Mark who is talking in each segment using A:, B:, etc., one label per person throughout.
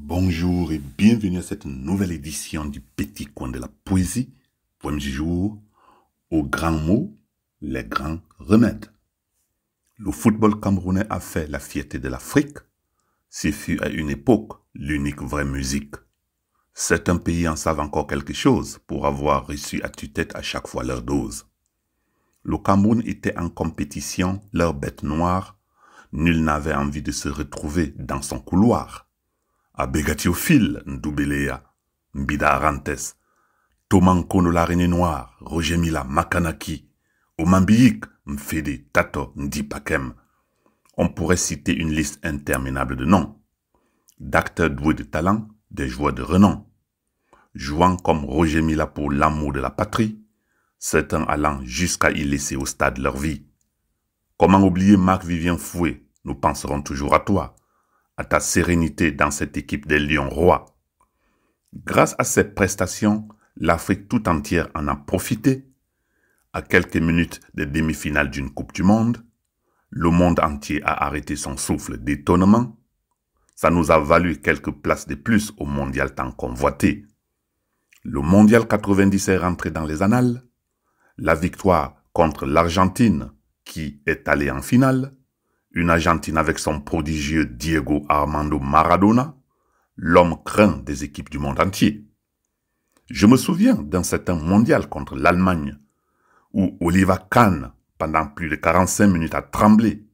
A: Bonjour et bienvenue à cette nouvelle édition du Petit Coin de la Poésie, poème du jour, aux grands mots, les grands remèdes. Le football camerounais a fait la fierté de l'Afrique. Ce fut à une époque l'unique vraie musique. Certains pays en savent encore quelque chose pour avoir reçu à tue-tête à chaque fois leur dose. Le Cameroun était en compétition, leur bête noire. Nul n'avait envie de se retrouver dans son couloir. Abegatiophile, Ndoubelea, Mbida Arantes, Tomankono la Reine Noire, Roger Mila, Makanaki, Omambiik, Mfede, Tato, Ndipakem. On pourrait citer une liste interminable de noms, d'acteurs doués de talent, des joueurs de renom, jouant comme Roger Mila pour l'amour de la patrie, certains allant jusqu'à y laisser au stade leur vie. Comment oublier Marc-Vivien Foué, nous penserons toujours à toi, à ta sérénité dans cette équipe des Lions rois. Grâce à ces prestations, l'Afrique tout entière en a profité. À quelques minutes des demi-finales d'une Coupe du Monde, le monde entier a arrêté son souffle d'étonnement. Ça nous a valu quelques places de plus au mondial tant convoité. Le mondial 90 est rentré dans les annales. La victoire contre l'Argentine, qui est allée en finale. Une Argentine avec son prodigieux Diego Armando Maradona, l'homme craint des équipes du monde entier. Je me souviens d'un certain mondial contre l'Allemagne, où Oliver Kahn, pendant plus de 45 minutes, a tremblé,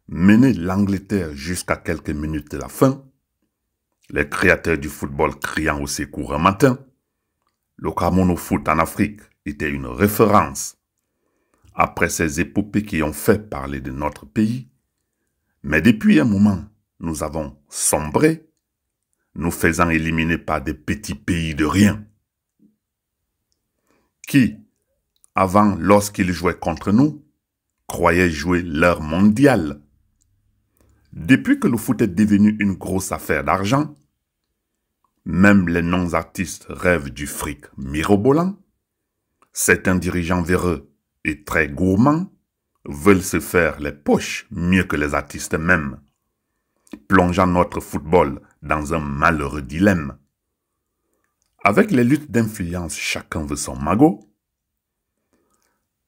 A: mené l'Angleterre jusqu'à quelques minutes de la fin, les créateurs du football criant au secours un matin. Le Cameroun au foot en Afrique était une référence. Après ces épopées qui ont fait parler de notre pays, mais depuis un moment, nous avons sombré, nous faisant éliminer par des petits pays de rien, qui, avant, lorsqu'ils jouaient contre nous, croyaient jouer leur mondial. Depuis que le foot est devenu une grosse affaire d'argent, même les non-artistes rêvent du fric mirobolant. Certains dirigeants véreux et très gourmands veulent se faire les poches mieux que les artistes même, plongeant notre football dans un malheureux dilemme. Avec les luttes d'influence, chacun veut son magot.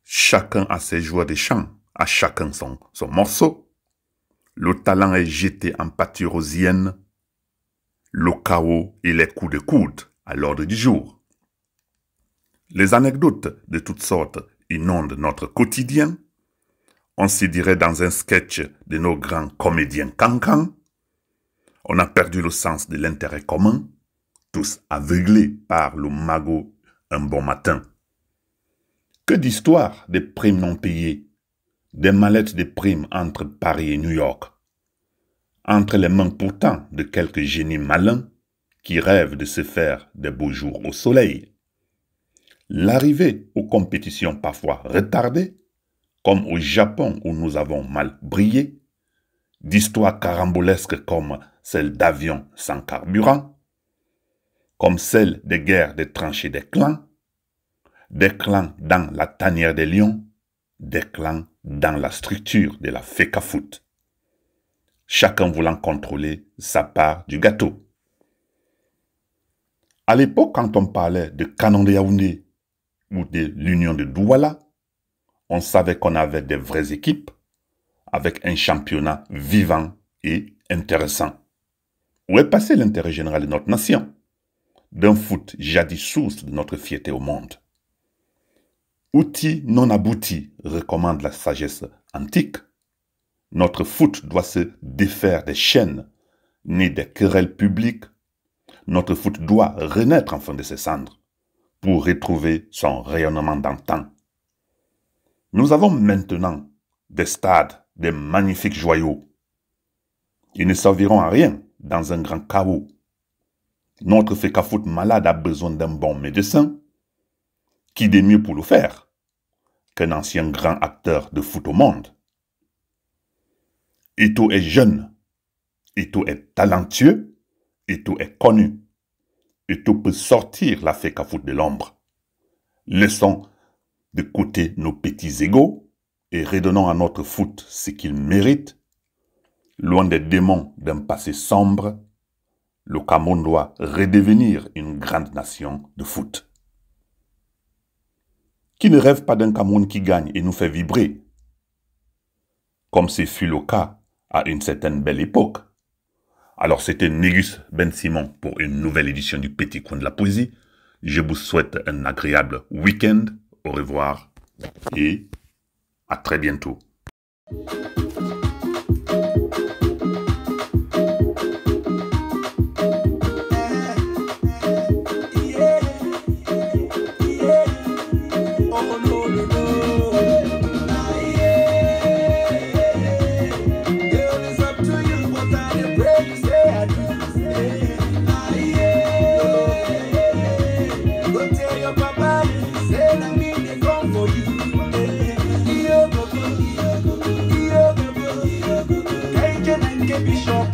A: Chacun a ses joueurs de chant, à chacun son morceau. Le talent est jeté en pâture aux hyènes. Le chaos et les coups de coude à l'ordre du jour. Les anecdotes de toutes sortes inondent notre quotidien. On s'y dirait dans un sketch de nos grands comédiens cancans. On a perdu le sens de l'intérêt commun, tous aveuglés par le magot un bon matin. Que d'histoires des primes non payées, des mallettes de primes entre Paris et New York, entre les mains pourtant de quelques génies malins qui rêvent de se faire des beaux jours au soleil. L'arrivée aux compétitions parfois retardées, comme au Japon où nous avons mal brillé, d'histoires carambolesques comme celle d'avions sans carburant, comme celle des guerres des tranchées des clans dans la tanière des lions, des clans dans la structure de la FECAFOOT. Chacun voulant contrôler sa part du gâteau. À l'époque, quand on parlait de Canon de Yaoundé ou de l'Union de Douala, on savait qu'on avait des vraies équipes avec un championnat vivant et intéressant. Où est passé l'intérêt général de notre nation, d'un foot jadis source de notre fierté au monde? Outil non abouti, recommande la sagesse antique. Notre foot doit se défaire des chaînes, nées des querelles publiques. Notre foot doit renaître enfin de ses cendres pour retrouver son rayonnement d'antan. Nous avons maintenant des stades, des magnifiques joyaux. Ils ne serviront à rien dans un grand chaos. Notre FECAFOOT malade a besoin d'un bon médecin. Qui de mieux pour le faire qu'un ancien grand acteur de foot au monde? Eto'o est jeune, Eto'o est talentueux, Eto'o est connu. Eto'o peut sortir la FECAFOOT de l'ombre. Laissons de côté nos petits égos et redonnons à notre foot ce qu'il mérite, loin des démons d'un passé sombre, le Cameroun doit redevenir une grande nation de foot. Qui ne rêve pas d'un Cameroun qui gagne et nous fait vibrer, comme ce fut le cas à une certaine belle époque. Alors c'était Négus Ben Simon pour une nouvelle édition du Petit Coin de la Poésie. Je vous souhaite un agréable week-end. Au revoir et à très bientôt.
B: Bishop,